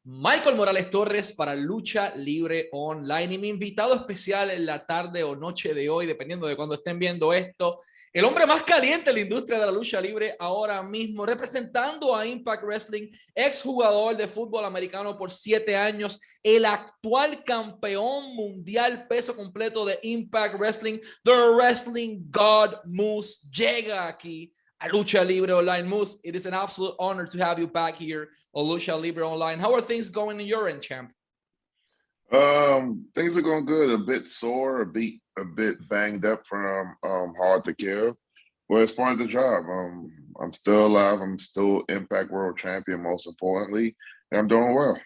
Michael Morales Torres para Lucha Libre Online. Y mi invitado especial en la tarde o noche de hoy, dependiendo de cuando estén viendo esto, el hombre más caliente en la industria de la lucha libre ahora mismo, representando a Impact Wrestling, exjugador de fútbol americano por 7 años, el actual campeón mundial peso completo de Impact Wrestling, The Wrestling God Moose, llega aquí a Lucha Libre Online. Moose, it is an absolute honor to have you back here on Lucha Libre Online. How are things going in your end, champ? Things are going good. A bit sore, a bit banged up from Hard to Kill. Well, it's part of the job. I'm still alive. I'm still Impact World Champion, most importantly, and I'm doing well.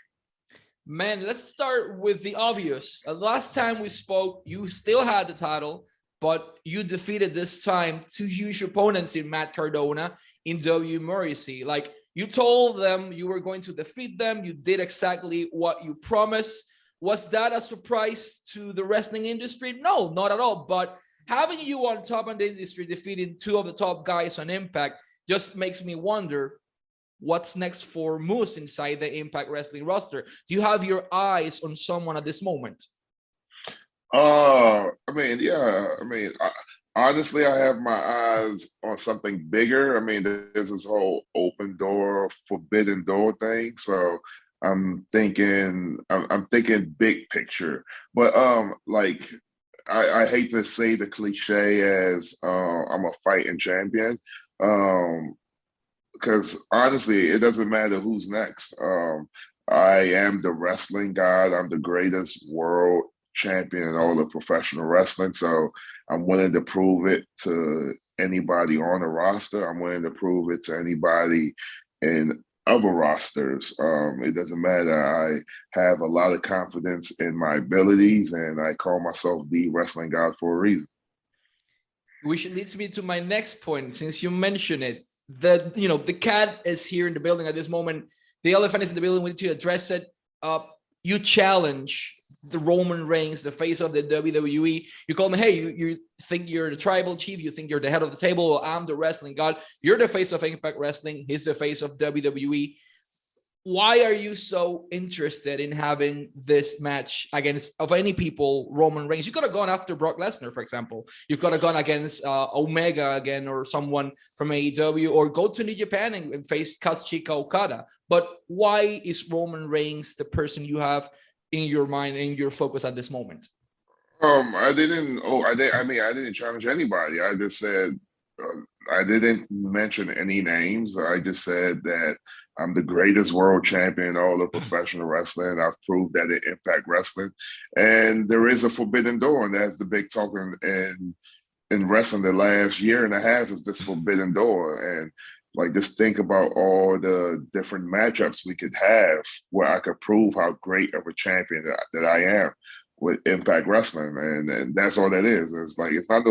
Man, let's start with the obvious. Last time we spoke, you still had the title, but you defeated this time 2 huge opponents in Matt Cardona in W. Morrissey. Like, you told them you were going to defeat them. You did exactly what you promised. Was that a surprise to the wrestling industry? No, not at all. But having you on top of the industry, defeating 2 of the top guys on Impact, just makes me wonder what's next for Moose inside the Impact Wrestling roster. Do you have your eyes on someone at this moment? Honestly, I have my eyes on something bigger. I mean, there's this whole open door, forbidden door thing. So I'm thinking big picture. But I hate to say the cliche as I'm a fighting champion. Because honestly, it doesn't matter who's next. I am the wrestling god. I'm the greatest world champion in all of professional wrestling. So I'm willing to prove it to anybody on the roster. I'm willing to prove it to anybody in other rosters. It doesn't matter. I have a lot of confidence in my abilities, and I call myself the wrestling god for a reason. Which leads me to my next point, since you mentioned it. The cat is here in the building at this moment. The elephant is in the building. We need to address it. You challenge the Roman Reigns, the face of the WWE. You call me, hey, you think you're the tribal chief, you think you're the head of the table. Well, I'm the wrestling god. You're the face of Impact Wrestling. He's the face of WWE. Why are you so interested in having this match against, of any people, Roman Reigns? You could have gone after Brock Lesnar, for example. You could have gone against Omega again, or someone from AEW, or go to New Japan and face Kazuchika Okada. But why is Roman Reigns the person you have in your mind, in your focus at this moment? I didn't challenge anybody. I just said, I didn't mention any names. I just said that I'm the greatest world champion in all of professional wrestling. I've proved that in Impact Wrestling. And there is a forbidden door, and that's the big talk in wrestling the last year and a half is this forbidden door. And like, just think about all the different matchups we could have where I could prove how great of a champion that I am with Impact Wrestling, and that's all that is. It's like it's not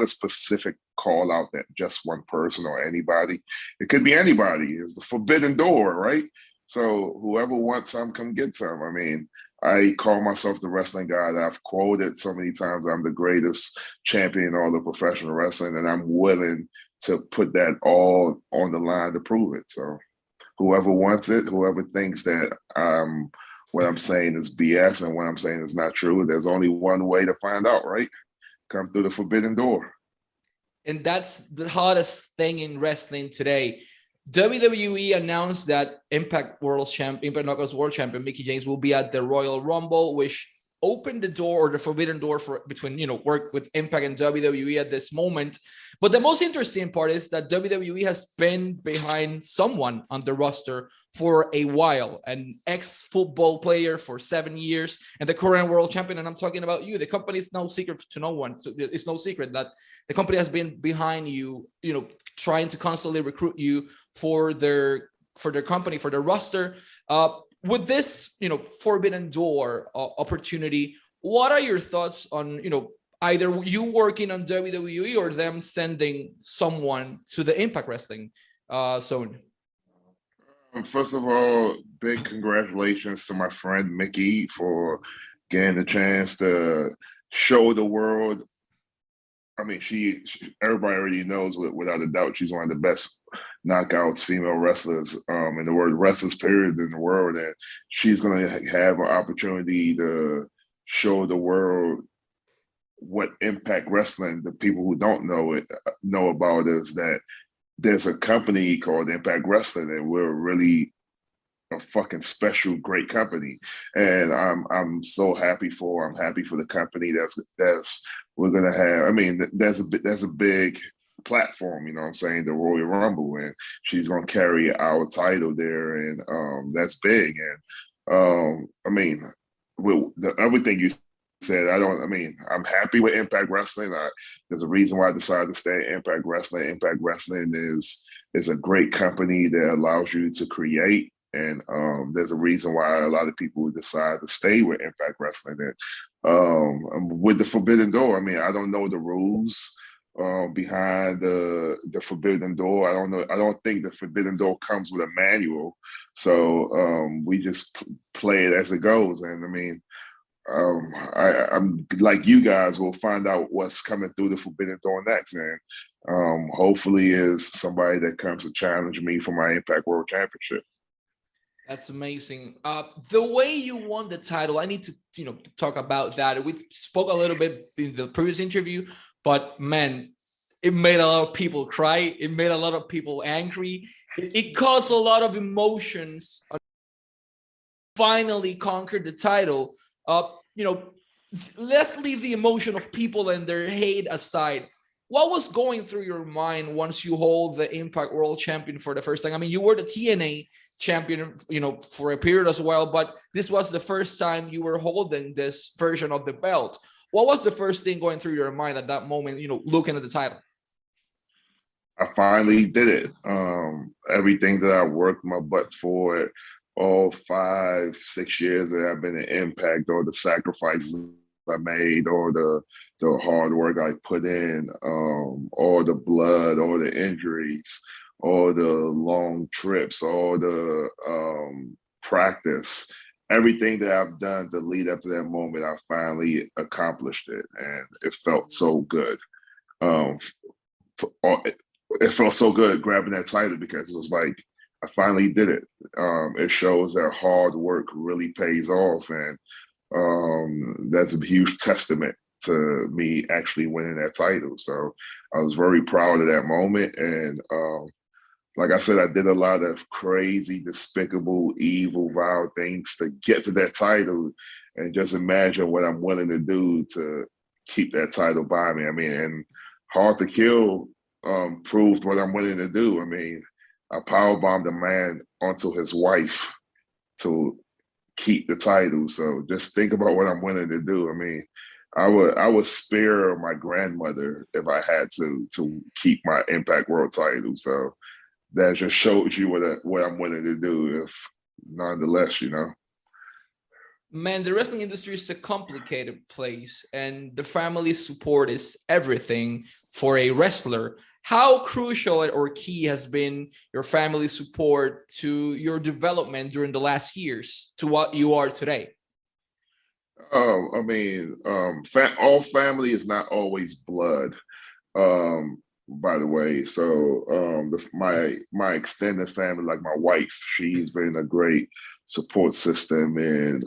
a specific call out that just one person or anybody. It could be anybody. It's the forbidden door, right? So whoever wants some, come get some. I mean, I call myself the wrestling god. I've quoted so many times I'm the greatest champion in all of professional wrestling, and I'm willing to put that all on the line to prove it. So whoever wants it, whoever thinks that what I'm saying is BS and what I'm saying is not true, there's only one way to find out, right? Come through the forbidden door. And that's the hottest thing in wrestling today. WWE announced that Impact Knockouts World Champion Mickie James will be at the Royal Rumble, which opened the door, or the forbidden door, for between work with Impact and WWE at this moment. But the most interesting part is that WWE has been behind someone on the roster for a while, an ex-football player for 7 years and the current world champion. And I'm talking about you. The company is no secret to no one. So it's no secret that the company has been behind you, trying to constantly recruit you for their company, for their roster. With this, forbidden door opportunity, what are your thoughts on, either you working on WWE or them sending someone to the Impact Wrestling zone? First of all, big congratulations to my friend Mickie for getting the chance to show the world. I mean, she everybody already knows without a doubt she's one of the best knockouts female wrestlers in the world, wrestlers period in the world, and she's going to have an opportunity to show the world what Impact Wrestling, the people who don't know it, know about is that there's a company called Impact Wrestling, and we're really a fucking special, great company. And I'm so happy for the company that's we're gonna have. I mean, there's a big platform, you know what I'm saying, the Royal Rumble, and she's gonna carry our title there, and that's big. And I mean, with everything you said, I'm happy with Impact Wrestling. There's a reason why I decided to stay at Impact Wrestling. Impact Wrestling is a great company that allows you to create. And there's a reason why a lot of people decide to stay with Impact Wrestling. And with the Forbidden Door, I mean, I don't know the rules behind the Forbidden Door. I don't think the Forbidden Door comes with a manual. So we just play it as it goes. And I mean, I'm like you guys, will find out what's coming through the Forbidden Door next, and hopefully is somebody that comes to challenge me for my Impact World Championship. That's amazing. The way you won the title, I need to talk about that. We spoke a little bit in the previous interview, but man, it made a lot of people cry. It made a lot of people angry. It caused a lot of emotions. Finally conquered the title. Let's leave the emotion of people and their hate aside. What was going through your mind once you hold the Impact World Champion for the first time? I mean, you were the TNA champion, for a period as well, but this was the first time you were holding this version of the belt. What was the first thing going through your mind at that moment, looking at the title? I finally did it. Everything that I worked my butt for all 5-6 years that I've been in Impact, or the sacrifices I made, or the hard work I put in, all the blood, all the injuries, all the long trips, all the practice, everything that I've done to lead up to that moment, I finally accomplished it, and it felt so good. It felt so good grabbing that title, because it was like, I finally did it. It shows that hard work really pays off, and that's a huge testament to me actually winning that title. So I was very proud of that moment, and like I said, I did a lot of crazy, despicable, evil, vile things to get to that title, and just imagine what I'm willing to do to keep that title by me. I mean, and Hard to Kill proved what I'm willing to do. I mean, I powerbombed a man onto his wife to keep the title. So just think about what I'm willing to do. I mean, I would spare my grandmother if I had to keep my Impact World title. So that just shows you what I'm willing to do, if nonetheless, Man, the wrestling industry is a complicated place, and the family support is everything for a wrestler. How crucial or key has been your family support to your development during the last years to what you are today? I mean, all family is not always blood. By the way, so my extended family, like my wife, she's been a great support system in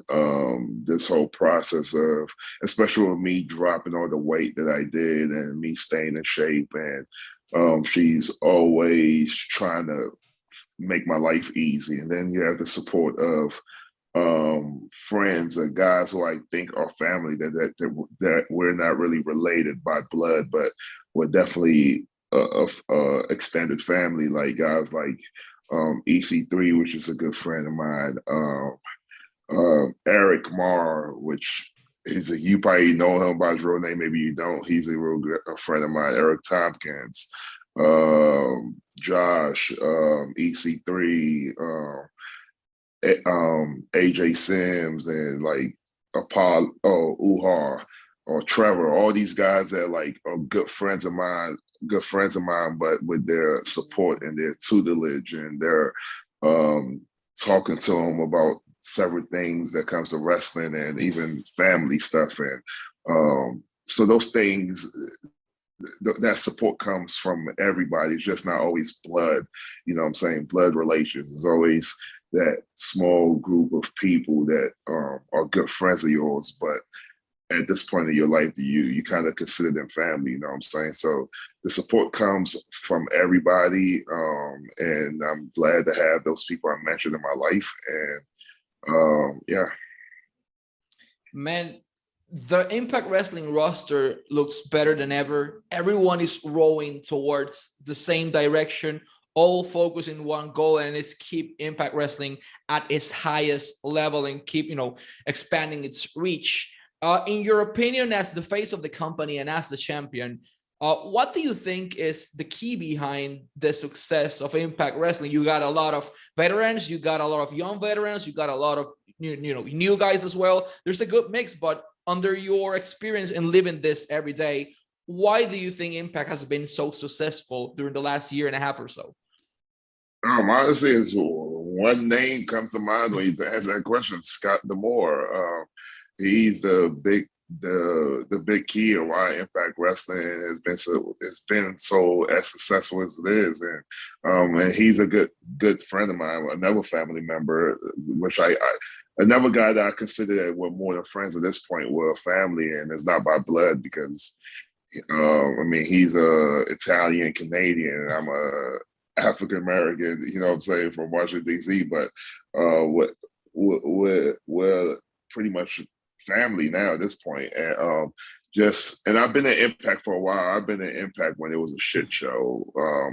this whole process of, especially with me dropping all the weight that I did and me staying in shape, and she's always trying to make my life easy. And then you have the support of friends and guys who I think are family, that we're not really related by blood, but we're definitely a extended family, like guys like EC3, which is a good friend of mine, Eric Marr, which you probably know him by his real name, maybe you don't. He's a real good friend of mine. Eric Tompkins, Josh, EC3, AJ Sims, and like Apollo, Uhar, or Trevor, all these guys that are good friends of mine, but with their support and their tutelage, and they're talking to them about several things that comes to wrestling and even family stuff. And so those things, that support comes from everybody. It's just not always blood, you know what I'm saying? Blood relations. It's always that small group of people that are good friends of yours, but at this point in your life, you kind of consider them family, you know what I'm saying? So the support comes from everybody, and I'm glad to have those people I mentioned in my life, and yeah. Man, the Impact Wrestling roster looks better than ever. Everyone is rowing towards the same direction, all focus in one goal, and it's keep Impact Wrestling at its highest level and keep, expanding its reach. In your opinion, as the face of the company and as the champion, what do you think is the key behind the success of Impact Wrestling? You got a lot of veterans, you got a lot of young veterans, you got a lot of new guys as well. There's a good mix, but under your experience in living this every day, why do you think Impact has been so successful during the last year and a half or so? Honestly, it's one name comes to mind when you answer that question: Scott D'Amore. He's the big key of why Impact Wrestling has been so as successful as it is, and he's a good friend of mine, another family member, which another guy that I consider that we're more than friends at this point. We're a family, and it's not by blood because he's a Italian Canadian, and I'm a African American, you know what I'm saying, from Washington D.C. But we're pretty much family now at this point, and I've been at Impact for a while. I've been at Impact when it was a shit show,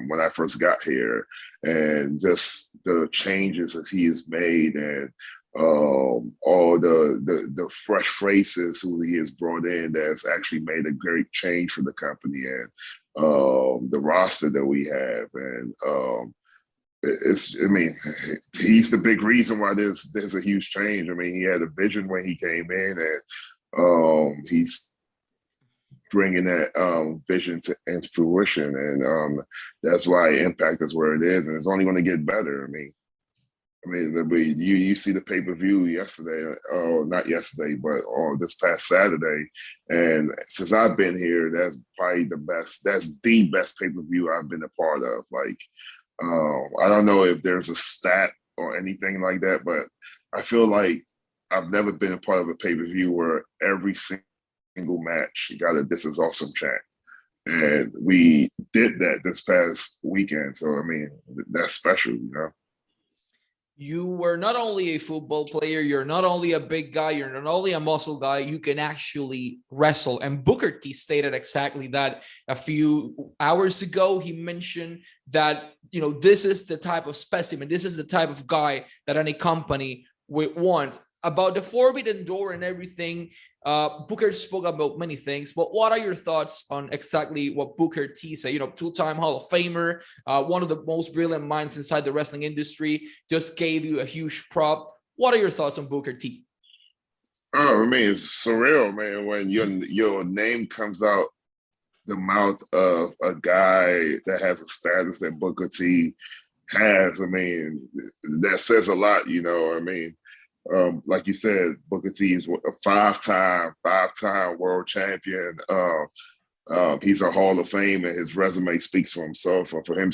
when I first got here, and just the changes that he has made, and all the fresh faces who he has brought in that's actually made a great change for the company, and the roster that we have, and he's the big reason why there's a huge change. He had a vision when he came in, and he's bringing that vision into fruition, and that's why Impact is where it is, and it's only going to get better. You see the pay-per-view yesterday, not yesterday, but this past Saturday, and since I've been here, that's probably the best pay-per-view I've been a part of. I don't know if there's a stat or anything like that, but I feel like I've never been a part of a pay-per-view where every single match got a "This is awesome" chant. And we did that this past weekend. So, that's special, You were not only a football player, you're not only a big guy, you're not only a muscle guy, you can actually wrestle. And Booker T stated exactly that a few hours ago. He mentioned that, this is the type of specimen, this is the type of guy that any company would want. About the Forbidden Door and everything, Booker spoke about many things, but what are your thoughts on exactly what Booker T said? Two-time Hall of Famer, one of the most brilliant minds inside the wrestling industry, just gave you a huge prop. What are your thoughts on Booker T? It's surreal, man, when your name comes out the mouth of a guy that has a status that Booker T has. That says a lot, like you said, Booker T is a five-time world champion. He's a Hall of Fame, and his resume speaks for himself. And for him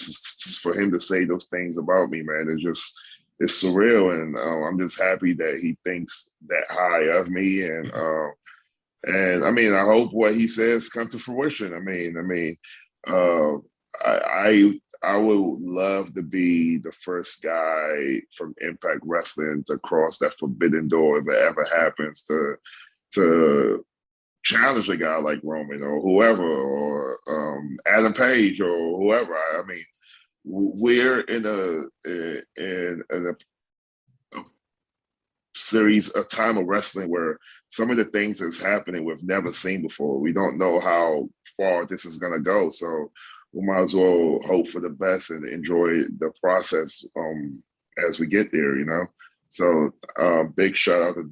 to say those things about me, man, it's surreal. And I'm just happy that he thinks that high of me. And I hope what he says come to fruition. I would love to be the first guy from Impact Wrestling to cross that forbidden door if it ever happens, to challenge a guy like Roman or whoever, or Adam Page or whoever. We're in a series, a time of wrestling where some of the things that's happening we've never seen before. We don't know how far this is going to go, so we might as well hope for the best and enjoy the process as we get there, So big shout out to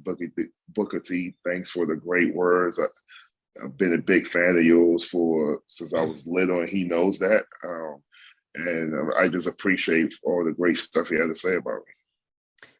Booker T. Thanks for the great words. I've been a big fan of yours since I was little, and he knows that. And I just appreciate all the great stuff he had to say about me.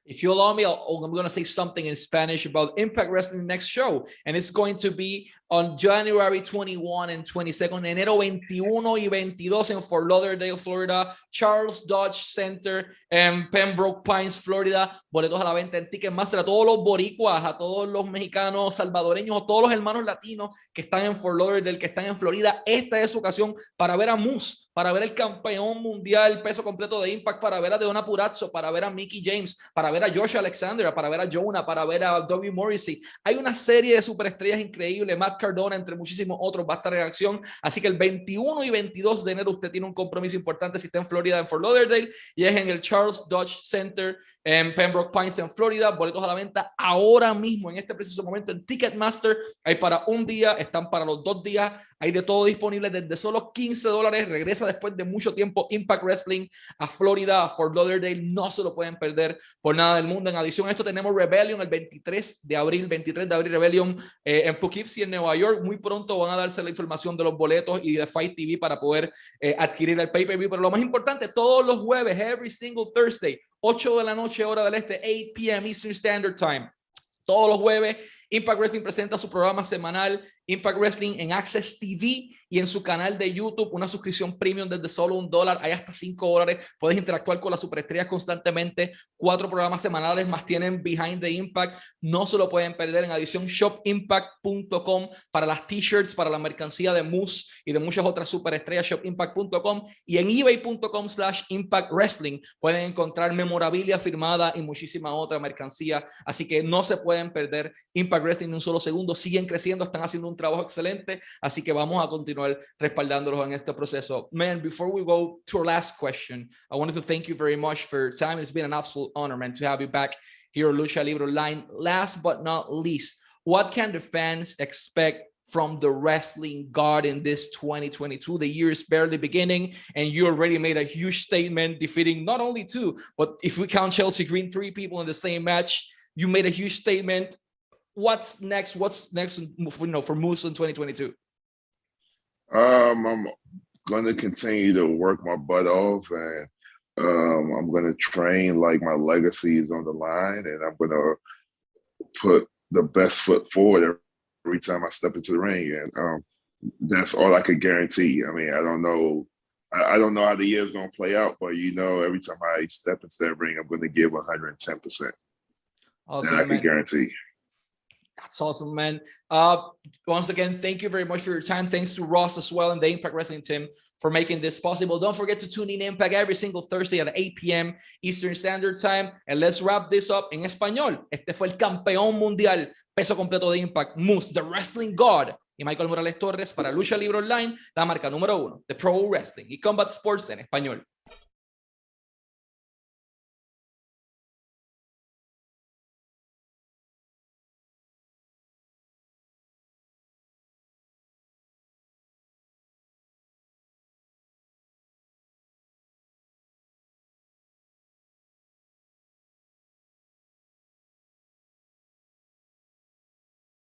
If you allow me, I'm going to say something in Spanish about Impact Wrestling next show. And it's going to be on January 21 and 22nd, enero 21 y 22 en Fort Lauderdale, Florida, Charles Dodge Center en Pembroke Pines, Florida. Boletos a la venta en Ticketmaster a todos los boricuas, a todos los mexicanos, salvadoreños, a todos los hermanos latinos que están en Fort Lauderdale, que están en Florida. Esta es su ocasión para ver a Moose, para ver el campeón mundial peso completo de Impact, para ver a Deonna Purrazzo, para ver a Mickie James, para ver a Josh Alexander, para ver a Jonah, para ver a W. Morrissey. Hay una serie de superestrellas increíbles. Matt Cardona, entre muchísimos otros, va a estar en acción. Así que el 21 y 22 de enero usted tiene un compromiso importante si está en Florida, en Fort Lauderdale, y es en el Charles Dodge Center en Pembroke Pines, en Florida. Boletos a la venta ahora mismo, en este preciso momento, en Ticketmaster. Hay para un día, están para los 2 días. Hay de todo disponible desde solo $15. Regresa después de mucho tiempo Impact Wrestling a Florida, a Fort Lauderdale. No se lo pueden perder por nada del mundo. En adición a esto tenemos Rebellion el 23 de abril Rebellion en Poughkeepsie, en Nueva York. Muy pronto van a darse la información de los boletos y de Fight TV para poder adquirir el pay-per-view. Pero lo más importante, todos los jueves, every single Thursday, 8 de la noche, hora del este, 8 p.m. Eastern Standard Time. Todos los jueves, Impact Wrestling presenta su programa semanal Impact Wrestling en Access TV y en su canal de YouTube, una suscripción premium desde solo $1, hay hasta $5. Puedes interactuar con las superestrellas constantemente. 4 programas semanales más tienen Behind the Impact. No se lo pueden perder. En adición, shopimpact.com para las t-shirts, para la mercancía de Moose y de muchas otras superestrellas, shopimpact.com, y en ebay.com/Impact Wrestling pueden encontrar memorabilia firmada y muchísima otra mercancía. Así que no se pueden perder Impact Wrestling ni un solo segundo. Siguen creciendo, están haciendo un trabajo excelente, así que vamos a continuar respaldándolos en este proceso. Man, before we go to our last question, I wanted to thank you very much for your time. It's been an absolute honor, man, to have you back here on Lucha Libre Online. Last but not least, what can the fans expect from the wrestling god in this 2022? The year is barely beginning, and you already made a huge statement, defeating not only 2, but if we count Chelsea Green, 3 people in the same match. You made a huge statement. What's next? What's next, for Moose in 2022? I'm going to continue to work my butt off, and I'm going to train like my legacy is on the line, and I'm going to put the best foot forward every time I step into the ring, and that's all I could guarantee. I mean, I don't know how the year's going to play out, but every time I step into that ring, I'm going to give 110%. Awesome, that I can guarantee. That's awesome, man. Once again, thank you very much for your time. Thanks to Ross as well and the Impact Wrestling team for making this possible. Don't forget to tune in Impact every single Thursday at 8 p.m. Eastern Standard Time. And let's wrap this up en español. Este fue el campeón mundial peso completo de Impact, Moose, the Wrestling God, y Michael Morales Torres para Lucha Libre Online, la marca número 1 de Pro Wrestling y Combat Sports en español.